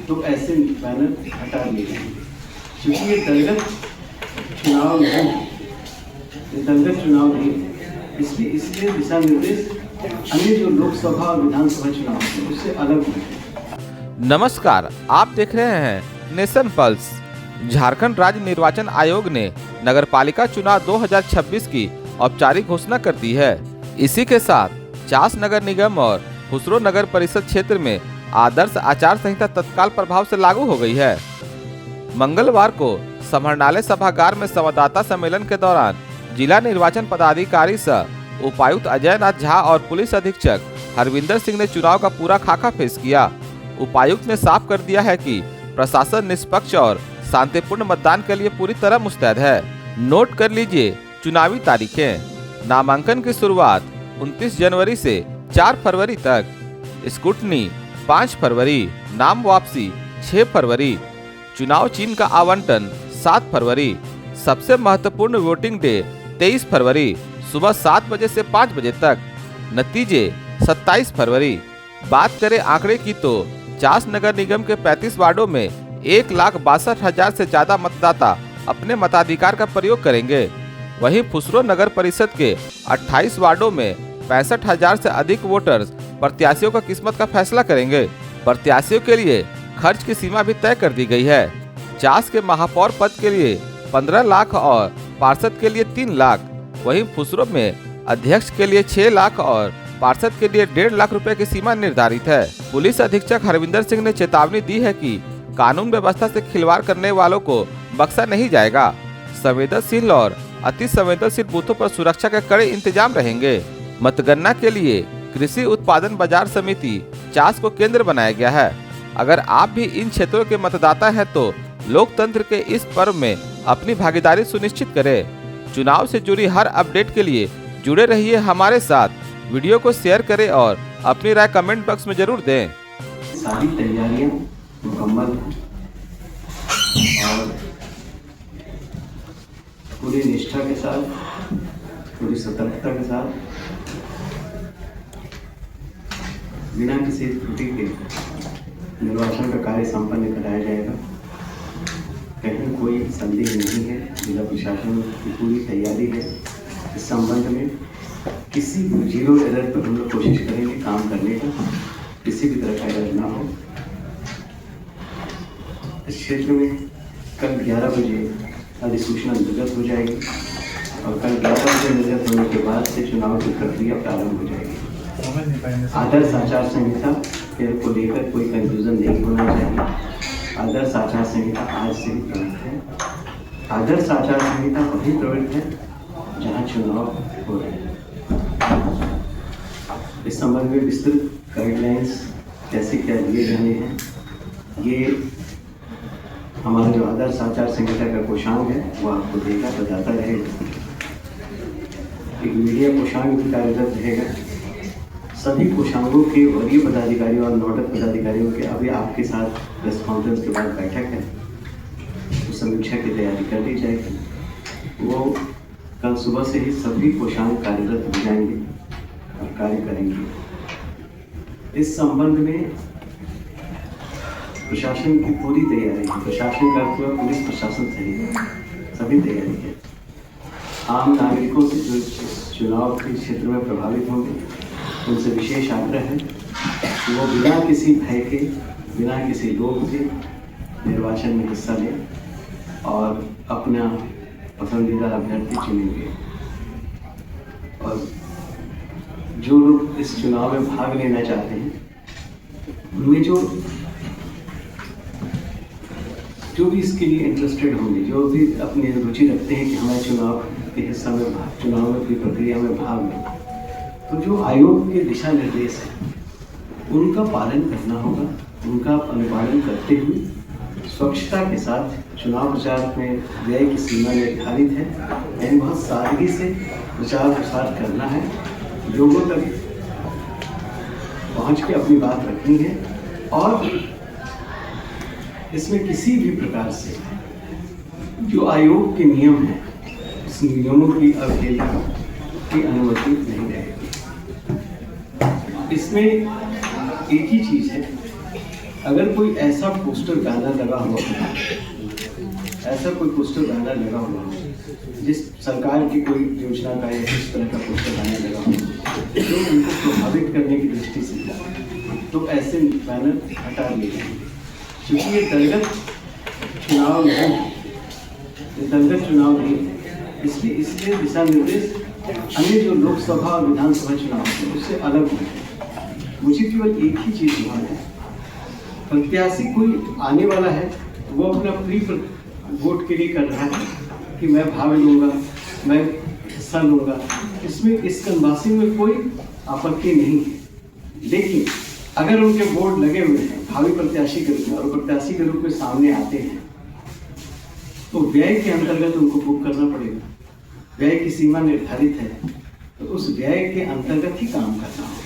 तो ऐसे बैनर हटा दिए जाएंगे। क्योंकि ये दलगत चुनाव नहीं है, ये दलगत चुनाव नहीं है, इसलिए दिशा निर्देश अन्य जो लोकसभा और विधानसभा चुनाव है उससे अलग होंगे। नमस्कार, आप देख रहे हैं नेशन पल्स। झारखंड राज्य निर्वाचन आयोग ने नगरपालिका चुनाव 2026 की औपचारिक घोषणा कर दी है। इसी के साथ चास नगर निगम और खुसरो नगर परिषद क्षेत्र में आदर्श आचार संहिता तत्काल प्रभाव से लागू हो गई है। मंगलवार को समाहरणालय सभागार में संवाददाता सम्मेलन के दौरान जिला निर्वाचन पदाधिकारी सह उपायुक्त अजय नाथ झा और पुलिस अधीक्षक हरविंदर सिंह ने चुनाव का पूरा खाका पेश किया। उपायुक्त ने साफ कर दिया है कि प्रशासन निष्पक्ष और शांतिपूर्ण मतदान के लिए पूरी तरह मुस्तैद है। नोट कर लीजिए चुनावी तारीखें। नामांकन की शुरुआत 29 जनवरी से 4 फरवरी तक, स्क्रूटनी 5 फरवरी, नाम वापसी 6 फरवरी, चुनाव चिन्ह का आवंटन 7 फरवरी, सबसे महत्वपूर्ण वोटिंग डे 23 फरवरी सुबह 7 बजे से 5 बजे तक, नतीजे 27 फरवरी। बात करें आंकड़े की तो चास नगर निगम के 35 वार्डों में 1,62,000 से ज्यादा मतदाता अपने मताधिकार का प्रयोग करेंगे। वहीं खुसरो नगर परिषद के 28 वार्डों में 65,000 से अधिक वोटर्स प्रत्याशियों का किस्मत का फैसला करेंगे। प्रत्याशियों के लिए खर्च की सीमा भी तय कर दी गई है। चास के महापौर पद के लिए 15 लाख और पार्षद के लिए 3 लाख, वहीं खुसरो में अध्यक्ष के लिए 6 लाख और पार्षद के लिए 1.5 लाख रुपए की सीमा निर्धारित है। पुलिस अधीक्षक हरविंदर सिंह ने चेतावनी दी है कि कानून व्यवस्था से खिलवाड़ करने वालों को बख्शा नहीं जाएगा। संवेदनशील और अति संवेदनशील बूथों पर सुरक्षा के कड़े इंतजाम रहेंगे। मतगणना के लिए कृषि उत्पादन बाजार समिति चास को केंद्र बनाया गया है। अगर आप भी इन क्षेत्रों के मतदाता हैं तो लोकतंत्र के इस पर्व में अपनी भागीदारी सुनिश्चित करें। चुनाव से जुड़ी हर अपडेट के लिए जुड़े रहिए हमारे साथ। वीडियो को शेयर करें और अपनी राय कमेंट बॉक्स में जरूर दें। सारी तैयारियां मुकम्मल हैं और पूरी निष्ठा के साथ, पूरी सतर्कता के साथ, बिना किसी त्रुटि के निर्वाचन का कार्य संपन्न कराया जाएगा। कहीं कोई संदेह नहीं है। जिला प्रशासन की पूरी तैयारी है। इस संबंध में किसी भी जीरो एरर पर हम लोग कोशिश करेंगे काम करने का, किसी भी तरह का एरर ना हो। इस क्षेत्र में कल 11 बजे अधिसूचना निर्गत हो जाएगी और कल 11 बजे निर्गत होने के बाद से चुनाव की प्रक्रिया प्रारंभ हो जाएगी। आदर्श आचार संहिता को लेकर कोई कंफ्यूजन नहीं होना चाहिए। आदर्श आचार संहिता आज से ही प्रवृत्त है। आदर्श आचार संहिता वही प्रवृत्त है जहाँ चुनाव हो रहे हैं। इस संबंध में विस्तृत गाइडलाइंस कैसे क्या दिए जाने हैं, ये हमारा जो आदर्श आचार संहिता का कोषांग है वो आपको देगा, बताता रहेगा। एक मीडिया कोषांग भी कार्यरत रहेगा। सभी कोषांगों के वरीय पदाधिकारियों और नोडल पदाधिकारियों के अभी आपके साथ प्रेस कॉन्फ्रेंस के बाद बैठक है, उस समीक्षा की तैयारी कर ली जाएगी। वो कल सुबह से ही सभी कोषांग कार्यरत हो जाएंगे और कार्य करेंगे। इस संबंध में प्रशासन की पूरी तैयारी है। प्रशासन का पूरा पुलिस प्रशासन सहित सभी तैयारी है। आम नागरिकों से जो चुनाव के क्षेत्र में प्रभावित होंगे उनसे विशेष आग्रह है कि वो बिना किसी भय के, बिना किसी लोभ के निर्वाचन में हिस्सा लें और अपना पसंदीदा अभ्यर्थी चुनेंगे। और जो लोग इस चुनाव में भाग लेना चाहते हैं उनमें जो भी इसके लिए इंटरेस्टेड होंगे, जो भी अपनी रुचि रखते हैं कि हमें चुनाव के हिस्सा में चुनाव की प्रक्रिया में भाग लें, तो जो आयोग के दिशा निर्देश हैं उनका पालन करना होगा। उनका अनुपालन करते हुए स्वच्छता के साथ चुनाव प्रचार में व्यय की सीमा निर्धारित है, यानी बहुत सादगी से प्रचार प्रसार करना है। लोगों तक पहुंच के अपनी बात रखनी है और इसमें किसी भी प्रकार से जो आयोग के नियम हैं उस नियमों की अवहेलना की अनुमति नहीं रहेगी। इसमें एक ही चीज़ है अगर कोई ऐसा पोस्टर बैनर लगा हुआ हो, ऐसा कोई पोस्टर बैनर लगा हुआ हो जिस सरकार की कोई योजना का या किस तरह का पोस्टर बैनर लगा हो जो उनको प्रभावित करने की दृष्टि से, तो ऐसे बैनर हटा लिए जाएंगे। क्योंकि ये दलगत चुनाव नहीं है, ये दलगत चुनाव नहीं है, इसलिए दिशा निर्देश अन्य जो लोकसभा और विधानसभा चुनाव है उससे अलग होते हैं। मुझे केवल एक ही चीज़ हुआ है, प्रत्याशी कोई आने वाला है वो अपना प्री वोट के लिए कर रहा है कि मैं भाग लूँगा, मैं हिस्सा लूँगा, इसमें इस कनवासी में कोई आपत्ति नहीं है। लेकिन अगर उनके बोर्ड लगे हुए हैं भावी प्रत्याशी के रूप में और प्रत्याशी के रूप में सामने आते हैं तो व्यय के अंतर्गत उनको बुक करना पड़ेगा। व्यय की सीमा निर्धारित है तो उस व्यय के अंतर्गत ही काम करना होगा।